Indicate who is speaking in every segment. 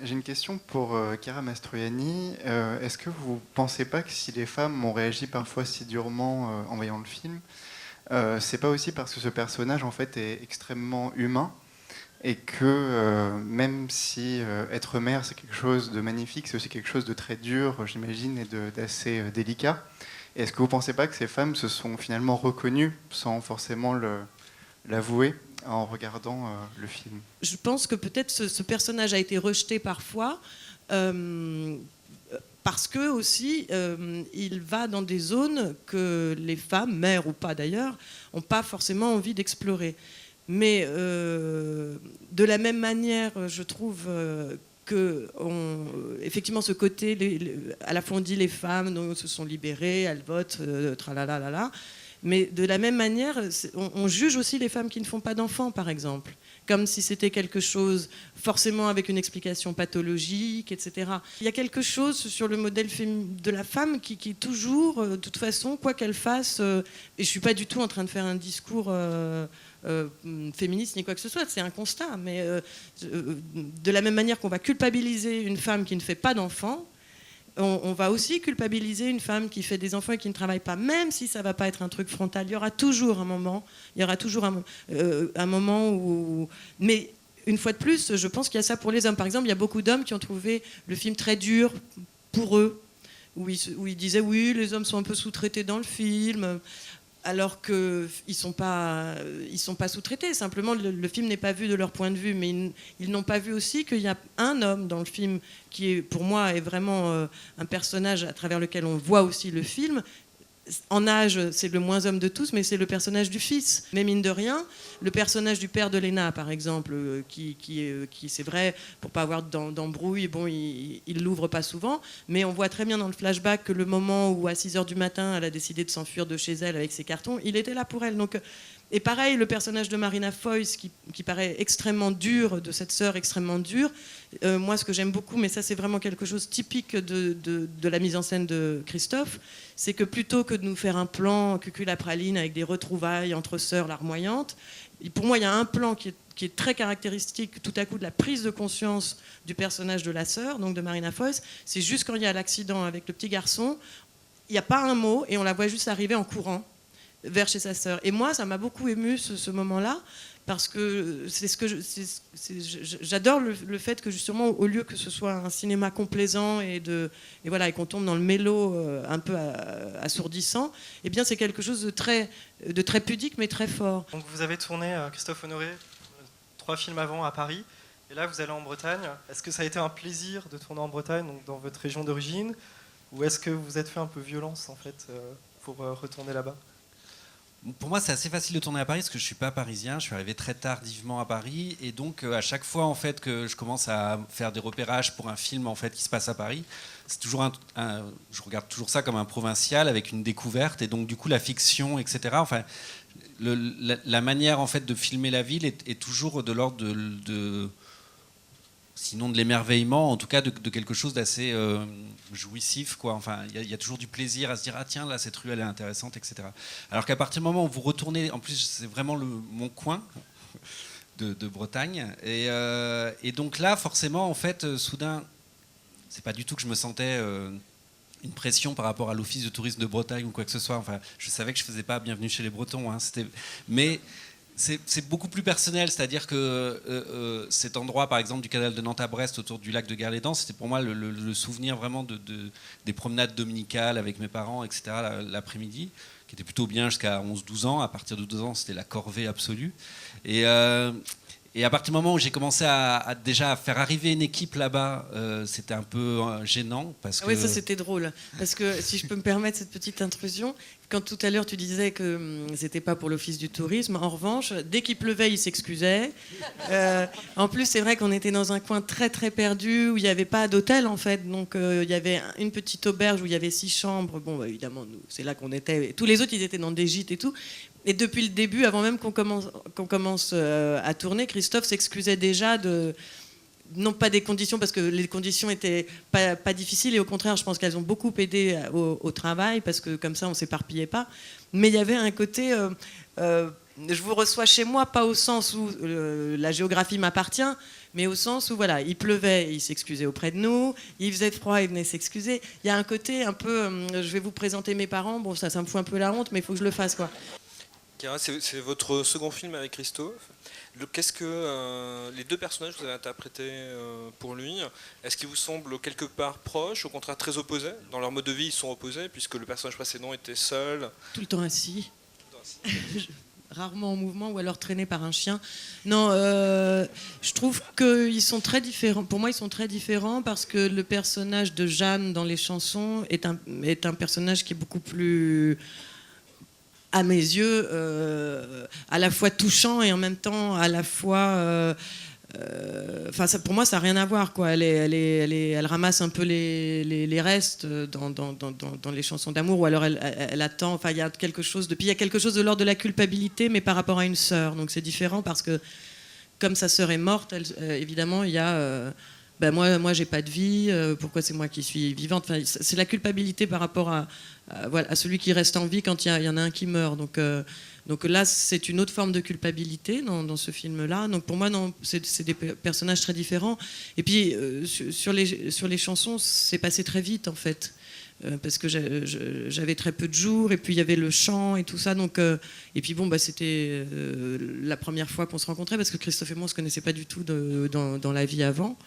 Speaker 1: J'ai une question pour Chiara Mastroianni. Est-ce que vous ne pensez pas que si les femmes ont réagi parfois si durement en voyant le film, c'est pas aussi parce que ce personnage en fait est extrêmement humain et que même si être mère c'est quelque chose de magnifique, c'est aussi quelque chose de très dur, j'imagine, et d'assez délicat. Et est-ce que vous ne pensez pas que ces femmes se sont finalement reconnues sans forcément l'avouer en regardant le film?
Speaker 2: Je pense que peut-être ce personnage a été rejeté parfois parce que aussi il va dans des zones que les femmes, mères ou pas d'ailleurs, n'ont pas forcément envie d'explorer. Mais de la même manière, je trouve que effectivement ce côté, à la fois on dit les femmes donc, se sont libérées, elles votent, tralalalala. Mais de la même manière, on juge aussi les femmes qui ne font pas d'enfants, par exemple, comme si c'était quelque chose forcément avec une explication pathologique, etc. Il y a quelque chose sur le modèle de la femme qui toujours, de toute façon, quoi qu'elle fasse, et je ne suis pas du tout en train de faire un discours féministe ni quoi que ce soit, c'est un constat, mais de la même manière qu'on va culpabiliser une femme qui ne fait pas d'enfants, on va aussi culpabiliser une femme qui fait des enfants et qui ne travaille pas, même si ça ne va pas être un truc frontal. Il y aura toujours un moment, un moment où... Mais une fois de plus, je pense qu'il y a ça pour les hommes. Par exemple, il y a beaucoup d'hommes qui ont trouvé le film très dur pour eux, où ils disaient oui, les hommes sont un peu sous-traités dans le film, alors qu'ils ne sont pas sous-traités. Simplement, le film n'est pas vu de leur point de vue, mais ils n'ont pas vu aussi qu'il y a un homme dans le film qui, pour moi, est vraiment un personnage à travers lequel on voit aussi le film. En âge, c'est le moins homme de tous, mais c'est le personnage du fils. Mais mine de rien, le personnage du père de Léna, par exemple, qui c'est vrai, pour pas avoir d'embrouille, bon, il l'ouvre pas souvent, mais on voit très bien dans le flashback que le moment où, à 6h du matin, elle a décidé de s'enfuir de chez elle avec ses cartons, il était là pour elle. Donc, et pareil, le personnage de Marina Foïs, qui paraît extrêmement dur, de cette sœur extrêmement dure, moi, ce que j'aime beaucoup, mais ça, c'est vraiment quelque chose typique de la mise en scène de Christophe, c'est que plutôt que de nous faire un plan cucul-à-praline avec des retrouvailles entre sœurs larmoyantes, pour moi, il y a un plan qui est très caractéristique, tout à coup, de la prise de conscience du personnage de la sœur, donc de Marina Foïs. C'est juste quand il y a l'accident avec le petit garçon, il n'y a pas un mot, et on la voit juste arriver en courant vers chez sa sœur. Et moi, ça m'a beaucoup ému ce moment-là, parce que j'adore le fait que justement, au lieu que ce soit un cinéma complaisant et voilà, et qu'on tombe dans le mélo un peu assourdissant, eh bien c'est quelque chose de très pudique mais très fort.
Speaker 3: Donc vous avez tourné, Christophe Honoré, 3 films avant à Paris, et là vous allez en Bretagne. Est-ce que ça a été un plaisir de tourner en Bretagne, donc dans votre région d'origine, ou est-ce que vous vous êtes fait un peu violence en fait pour retourner là-bas?
Speaker 4: Pour moi, c'est assez facile de tourner à Paris parce que je suis pas parisien. Je suis arrivé très tardivement à Paris et donc à chaque fois en fait que je commence à faire des repérages pour un film en fait qui se passe à Paris, c'est toujours je regarde toujours ça comme un provincial avec une découverte et donc du coup la fiction, etc. Enfin, la manière en fait de filmer la ville est toujours de l'ordre sinon de l'émerveillement, en tout cas de quelque chose d'assez jouissif, quoi. Enfin, il y a toujours du plaisir à se dire ah tiens là cette rue elle est intéressante, etc. Alors qu'à partir du moment où vous retournez, en plus c'est vraiment mon coin de Bretagne, et donc là forcément en fait soudain c'est pas du tout que je me sentais une pression par rapport à l'office de tourisme de Bretagne ou quoi que ce soit. Enfin, je savais que je faisais pas Bienvenue chez les Bretons, hein, mais c'est beaucoup plus personnel, c'est-à-dire que cet endroit, par exemple, du canal de Nantes à Brest, autour du lac de Guerlédan, c'était pour moi le souvenir vraiment des promenades dominicales avec mes parents, etc., l'après-midi, qui était plutôt bien jusqu'à 11-12 ans. À partir de 12 ans, c'était la corvée absolue. Et à partir du moment où j'ai commencé à déjà faire arriver une équipe là-bas, c'était un peu gênant. Parce que...
Speaker 2: Oui, ça c'était drôle. Parce que si je peux me permettre cette petite intrusion, quand tout à l'heure tu disais que c'était pas pour l'office du tourisme, en revanche, dès qu'il pleuvait, il s'excusait. En plus, c'est vrai qu'on était dans un coin très très perdu, où il n'y avait pas d'hôtel en fait. Donc il y avait une petite auberge où il y avait 6 chambres. Bon, bah, évidemment, nous, c'est là qu'on était. Tous les autres, ils étaient dans des gîtes et tout. Et depuis le début, avant même qu'on commence à tourner, Christophe s'excusait déjà non pas des conditions, parce que les conditions étaient pas difficiles, et au contraire, je pense qu'elles ont beaucoup aidé au travail, parce que comme ça, on ne s'éparpillait pas. Mais il y avait un côté... je vous reçois chez moi, pas au sens où la géographie m'appartient, mais au sens où voilà, il pleuvait, il s'excusait auprès de nous, il faisait froid, il venait s'excuser. Il y a un côté un peu, je vais vous présenter mes parents, bon ça me fout un peu la honte, mais il faut que je le fasse quoi.
Speaker 5: Chiara, c'est votre second film avec Christophe. Qu'est-ce que les deux personnages que vous avez interprétés pour lui, est-ce qu'ils vous semblent quelque part proches, au contraire très opposés? Dans leur mode de vie, ils sont opposés, puisque le personnage précédent était seul.
Speaker 2: Tout le temps assis. Rarement en mouvement ou alors traîné par un chien. Non, je trouve qu'ils sont très différents. Pour moi, ils sont très différents parce que le personnage de Jeanne dans les chansons est un personnage qui est beaucoup plus, à mes yeux, à la fois touchant et en même temps à la fois... pour moi, ça n'a rien à voir, quoi. Elle ramasse un peu les restes dans les chansons d'amour, ou alors elle attend. Enfin, il y a quelque chose de. Puis il y a quelque chose de l'ordre de la culpabilité, mais par rapport à une sœur. Donc c'est différent parce que comme sa sœur est morte, évidemment, il y a. Moi, j'ai pas de vie. Pourquoi c'est moi qui suis vivante? Enfin, c'est la culpabilité par rapport à celui qui reste en vie quand il y en a un qui meurt. Donc là, c'est une autre forme de culpabilité dans ce film-là. Donc pour moi, non, c'est des personnages très différents. Et puis, sur les chansons, c'est passé très vite, en fait. Parce que j'avais très peu de jours, et puis il y avait le chant et tout ça. Donc, et puis bon, c'était la première fois qu'on se rencontrait, parce que Christophe et moi, on ne se connaissait pas du tout dans la vie avant.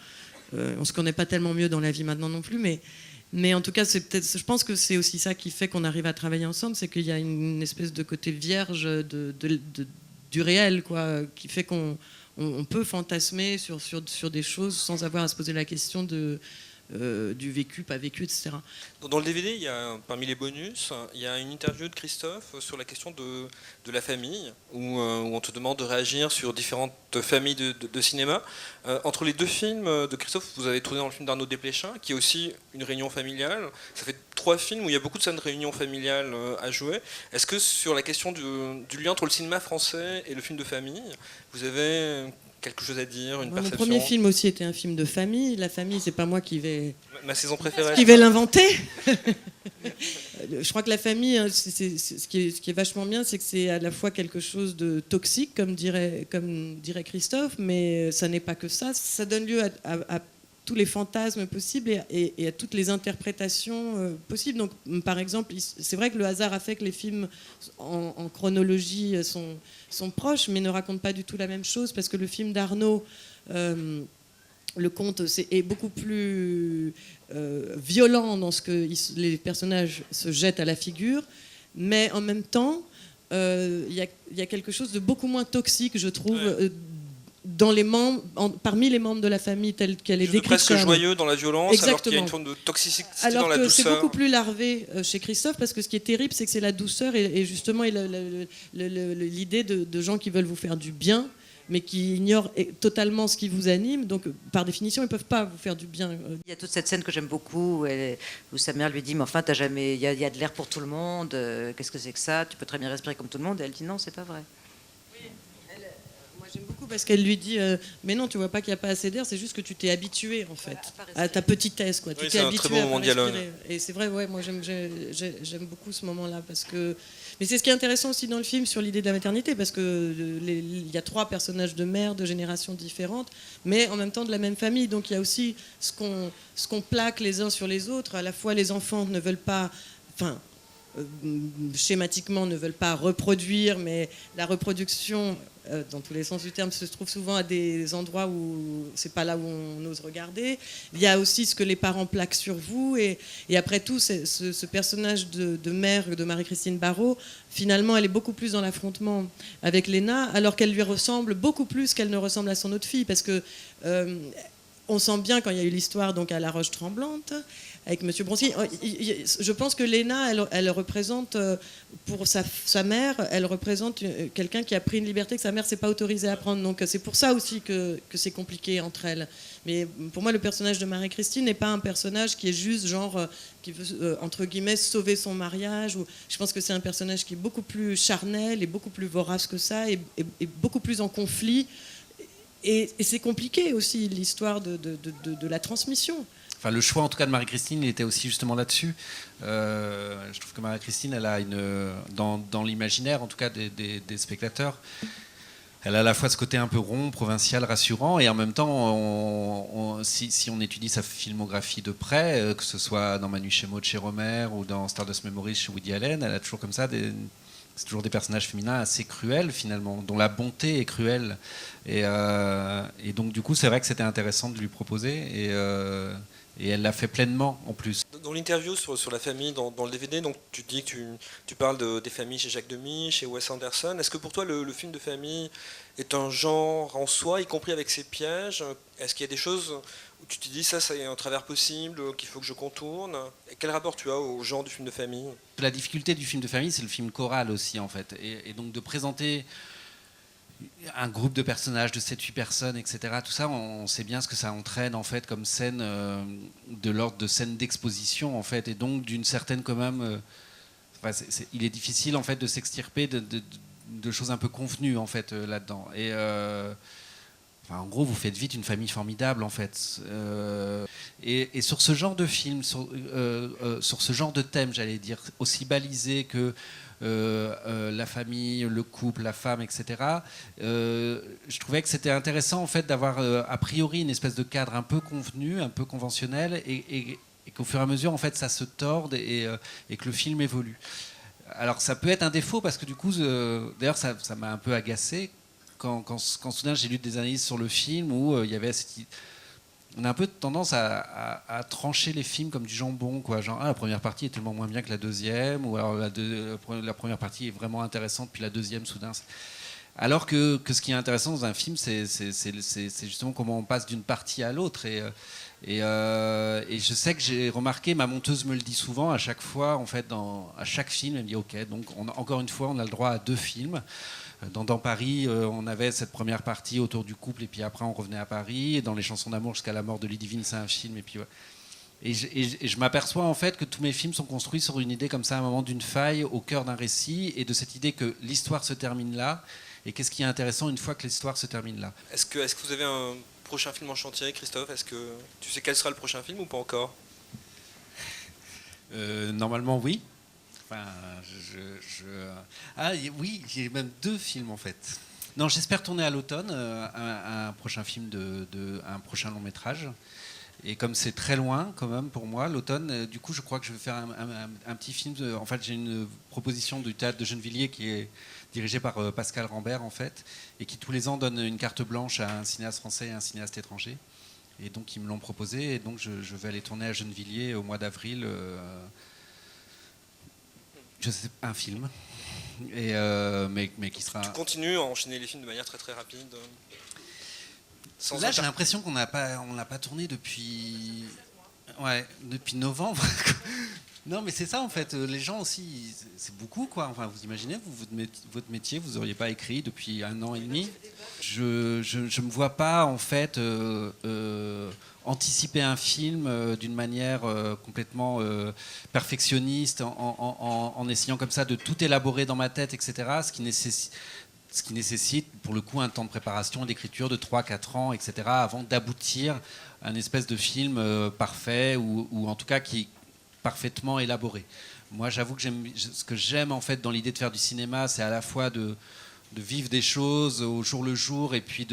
Speaker 2: On ne se connaît pas tellement mieux dans la vie maintenant non plus, mais en tout cas, je pense que c'est aussi ça qui fait qu'on arrive à travailler ensemble, c'est qu'il y a une espèce de côté vierge du réel, quoi, qui fait qu'on peut fantasmer sur des choses sans avoir à se poser la question du vécu, pas vécu, etc.
Speaker 5: Dans le DVD, il y a, parmi les bonus, il y a une interview de Christophe sur la question de la famille, où on te demande de réagir sur différentes familles de cinéma. Entre les deux films de Christophe, vous avez tourné dans le film d'Arnaud Desplechin, qui est aussi une réunion familiale. Ça fait 3 films où il y a beaucoup de scènes de réunion familiale à jouer. Est-ce que sur la question du lien entre le cinéma français et le film de famille, vous avez quelque chose à dire, une perception?
Speaker 2: Mon premier film aussi était un film de famille. La famille, c'est pas moi qui vais...
Speaker 5: Ma saison préférée.
Speaker 2: Qui vais l'inventer. Je crois que la famille, ce qui est vachement bien, c'est que c'est à la fois quelque chose de toxique, comme dirait Christophe, mais ça n'est pas que ça. Ça donne lieu à tous les fantasmes possibles et à toutes les interprétations possibles. Donc, par exemple, c'est vrai que le hasard a fait que les films en chronologie sont proches, mais ne racontent pas du tout la même chose, parce que le film d'Arnaud, le conte est beaucoup plus violent dans ce que les personnages se jettent à la figure, mais en même temps, il y a quelque chose de beaucoup moins toxique, je trouve, dans parmi les membres de la famille telle qu'elle est décrite.
Speaker 5: Presque joyeux dans la violence. Exactement. Alors qu'il y a une forme de toxicité dans la douceur.
Speaker 2: C'est beaucoup plus larvé chez Christophe, parce que ce qui est terrible, c'est que c'est la douceur et justement l'idée de gens qui veulent vous faire du bien, mais qui ignorent totalement ce qui vous anime. Donc, par définition, ils ne peuvent pas vous faire du bien.
Speaker 6: Il y a toute cette scène que j'aime beaucoup, où sa mère lui dit « Mais enfin, il y a de l'air pour tout le monde, qu'est-ce que c'est que ça? Tu peux très bien respirer comme tout le monde. » Et elle dit « Non, c'est pas vrai. »
Speaker 2: Moi, j'aime beaucoup parce qu'elle lui dit mais non, tu vois pas qu'il n'y a pas assez d'air, c'est juste que tu t'es habitué, en fait, à ta petitesse, quoi. Tu t'es habitué à pas respirer. Et c'est vrai, moi, j'aime beaucoup ce moment-là, parce que... Mais c'est ce qui est intéressant aussi dans le film sur l'idée de la maternité, parce qu'il y a 3 personnages de mères de générations différentes, mais en même temps de la même famille. Donc il y a aussi ce qu'on plaque les uns sur les autres. À la fois, les enfants ne veulent pas... schématiquement, ne veulent pas reproduire, mais la reproduction, dans tous les sens du terme, se trouve souvent à des endroits où c'est pas là où on ose regarder. Il y a aussi ce que les parents plaquent sur vous, et après tout, ce personnage de mère de Marie-Christine Barrault, finalement, elle est beaucoup plus dans l'affrontement avec Léna, alors qu'elle lui ressemble beaucoup plus qu'elle ne ressemble à son autre fille, parce que on sent bien, quand il y a eu l'histoire donc à La Roche-Tremblante avec Monsieur Bronski, je pense que Léna, elle représente, pour sa mère, elle représente quelqu'un qui a pris une liberté que sa mère ne s'est pas autorisée à prendre. Donc c'est pour ça aussi que c'est compliqué entre elles. Mais pour moi, le personnage de Marie-Christine n'est pas un personnage qui est juste genre, qui veut, entre guillemets, sauver son mariage. Je pense que c'est un personnage qui est beaucoup plus charnel et beaucoup plus vorace que ça, et beaucoup plus en conflit. Et c'est compliqué aussi, l'histoire de la transmission.
Speaker 4: Enfin, le choix, en tout cas, de Marie-Christine, il était aussi justement là-dessus. Je trouve que Marie-Christine, elle a dans l'imaginaire, en tout cas des spectateurs, elle a à la fois ce côté un peu rond, provincial, rassurant, et en même temps, si on étudie sa filmographie de près, que ce soit dans Manu Chemo de chez Rohmer ou dans Stardust Memories chez Woody Allen, elle a toujours comme ça c'est toujours des personnages féminins assez cruels finalement, dont la bonté est cruelle. Et donc du coup, c'est vrai que c'était intéressant de lui proposer, et elle l'a fait pleinement en plus.
Speaker 5: Dans l'interview sur la famille, dans le DVD, donc tu dis que tu parles des familles chez Jacques Demy, chez Wes Anderson. Est-ce que pour toi le film de famille est un genre en soi, y compris avec ses pièges? Est-ce qu'il y a des choses où tu te dis ça c'est un travers possible, qu'il faut que je contourne? Et quel rapport tu as au genre du film de famille?
Speaker 4: La difficulté du film de famille, c'est le film choral aussi en fait. Et donc de présenter un groupe de personnages de 7-8 personnes, etc. Tout ça, on sait bien ce que ça entraîne en fait comme scène de l'ordre de scène d'exposition en fait, et donc d'une certaine quand même. Il est difficile en fait de s'extirper de choses un peu convenues en fait là-dedans. Et en gros, vous faites vite une famille formidable en fait. Et sur ce genre de film, sur ce genre de thème, j'allais dire, aussi balisé que la famille, le couple, la femme, etc. Je trouvais que c'était intéressant en fait d'avoir a priori une espèce de cadre un peu convenu, un peu conventionnel, et qu'au fur et à mesure en fait ça se torde et que le film évolue. Alors ça peut être un défaut parce que du coup, d'ailleurs ça m'a un peu agacé quand soudain j'ai lu des analyses sur le film où il y avait on a un peu tendance à trancher les films comme du jambon, quoi. Genre, la première partie est tellement moins bien que la deuxième, ou alors la première partie est vraiment intéressante, puis la deuxième, soudain. Alors que ce qui est intéressant dans un film, c'est justement comment on passe d'une partie à l'autre. Et je sais que j'ai remarqué, ma monteuse me le dit souvent, à chaque fois, en fait, à chaque film, elle me dit ok, donc encore une fois, on a le droit à 2 films. Dans Paris, on avait cette première partie autour du couple, et puis après on revenait à Paris. Et dans Les Chansons d'amour jusqu'à la mort de Ludivine, c'est un film. Et puis ouais. Et je m'aperçois en fait que tous mes films sont construits sur une idée comme ça, à un moment d'une faille au cœur d'un récit, et de cette idée que l'histoire se termine là. Et qu'est-ce qui est intéressant une fois que l'histoire se termine là?
Speaker 5: Est-ce que vous avez un prochain film en chantier, Christophe? Est-ce que tu sais quel sera le prochain film ou pas encore?
Speaker 4: Normalement oui. Enfin, oui, j'ai même 2 films en fait. Non, j'espère tourner à l'automne un prochain film un prochain long métrage. Et comme c'est très loin quand même pour moi, l'automne, du coup je crois que je vais faire un petit film. En fait, j'ai une proposition du théâtre de Gennevilliers qui est dirigée par Pascal Rambert en fait, et qui tous les ans donne une carte blanche à un cinéaste français et un cinéaste étranger. Et donc ils me l'ont proposé, et donc je vais aller tourner à Gennevilliers au mois d'avril. Je sais, un film, mais qui sera.
Speaker 5: Tu continues à enchaîner les films de manière très très rapide.
Speaker 4: Là, j'ai l'impression qu'on l'a pas tourné depuis novembre. Non, mais c'est ça en fait. Les gens aussi, c'est beaucoup quoi. Enfin, vous imaginez, votre métier, vous auriez pas écrit depuis 1 an et demi. Je me vois pas en fait anticiper un film d'une manière complètement perfectionniste, en essayant comme ça de tout élaborer dans ma tête, etc. Ce qui nécessite pour le coup un temps de préparation et d'écriture de 3-4 ans, etc. avant d'aboutir à une espèce de film parfait ou en tout cas qui parfaitement élaboré. Moi, j'avoue que ce que j'aime en fait dans l'idée de faire du cinéma, c'est à la fois de vivre des choses au jour le jour, et puis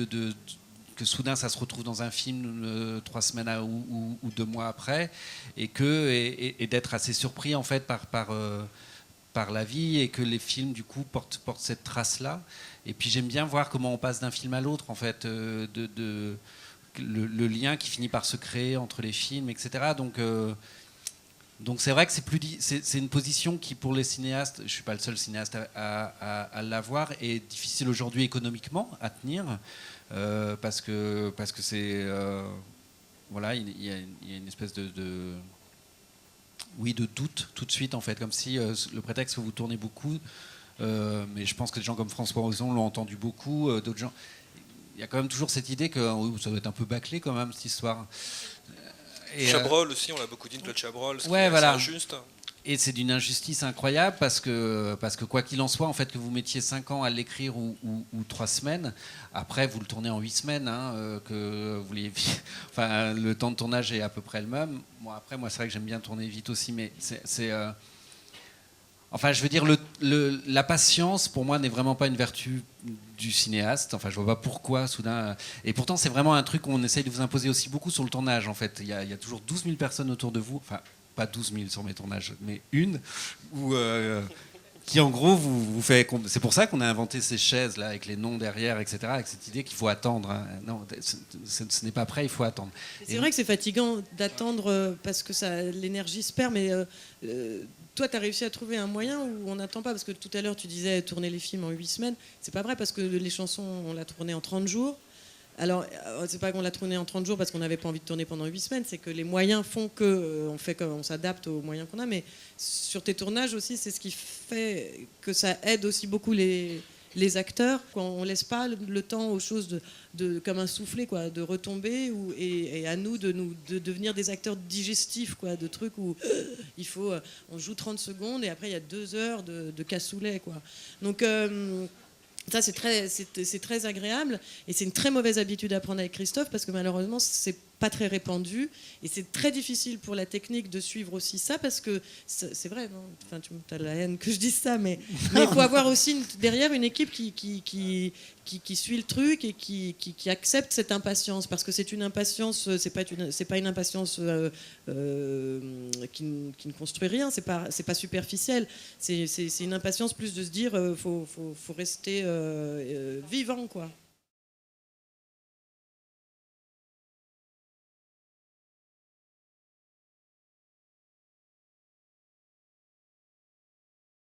Speaker 4: que soudain ça se retrouve dans un film 3 semaines ou 2 mois après, et d'être assez surpris en fait par la vie, et que les films du coup portent cette trace là. Et puis j'aime bien voir comment on passe d'un film à l'autre en fait, le lien qui finit par se créer entre les films, etc. Donc c'est vrai que c'est une position qui, pour les cinéastes, je ne suis pas le seul cinéaste à l'avoir, est difficile aujourd'hui économiquement à tenir, parce que c'est voilà, il y a une espèce de doute tout de suite en fait, comme si le prétexte que vous tournez beaucoup, mais je pense que des gens comme François Ozon l'ont entendu beaucoup, d'autres gens. Il y a quand même toujours cette idée que ça doit être un peu bâclé quand même cette histoire.
Speaker 5: Chabrol aussi, on l'a beaucoup dit, Claude Chabrol, c'est injuste.
Speaker 4: Et c'est d'une injustice incroyable parce que quoi qu'il en soit, en fait, que vous mettiez 5 ans à l'écrire ou 3 semaines, après vous le tournez en 8 semaines, que vous enfin, le temps de tournage est à peu près le même. Moi, c'est vrai que j'aime bien tourner vite aussi, mais Enfin, je veux dire, la patience, pour moi, n'est vraiment pas une vertu du cinéaste. Enfin, je vois pas pourquoi, soudain... Et pourtant, c'est vraiment un truc qu'on essaye de vous imposer aussi beaucoup sur le tournage, en fait. Il y a toujours 12 000 personnes autour de vous. Enfin, pas 12 000 sur mes tournages, mais une, qui, en gros, vous fait... C'est pour ça qu'on a inventé ces chaises-là, avec les noms derrière, etc., avec cette idée qu'il faut attendre. Hein. Non, ce n'est pas prêt, il faut attendre.
Speaker 2: C'est vrai que c'est fatigant d'attendre parce que l'énergie se perd, mais... toi, tu as réussi à trouver un moyen où on n'attend pas, parce que tout à l'heure, tu disais tourner les films en 8 semaines. C'est pas vrai, parce que les chansons, on l'a tourné en 30 jours. Alors, c'est pas qu'on l'a tourné en 30 jours parce qu'on n'avait pas envie de tourner pendant 8 semaines, c'est que les moyens font on s'adapte aux moyens qu'on a. Mais sur tes tournages aussi, c'est ce qui fait que ça aide aussi beaucoup les acteurs. On laisse pas le temps aux choses comme un soufflet, quoi, de retomber, et à nous de devenir des acteurs digestifs, quoi, de trucs où il faut, on joue 30 secondes et après il y a 2 heures de cassoulet, quoi. Donc ça, c'est très agréable, et c'est une très mauvaise habitude à prendre avec Christophe, parce que malheureusement, c'est pas très répandu, et c'est très difficile pour la technique de suivre aussi ça, parce que c'est vrai, non, enfin, tu as la haine que je dise ça, mais il faut avoir aussi derrière une équipe qui suit le truc et qui accepte cette impatience, parce que c'est une impatience, c'est pas une impatience qui ne construit rien, c'est pas superficiel, c'est une impatience plus de se dire faut rester vivant, quoi.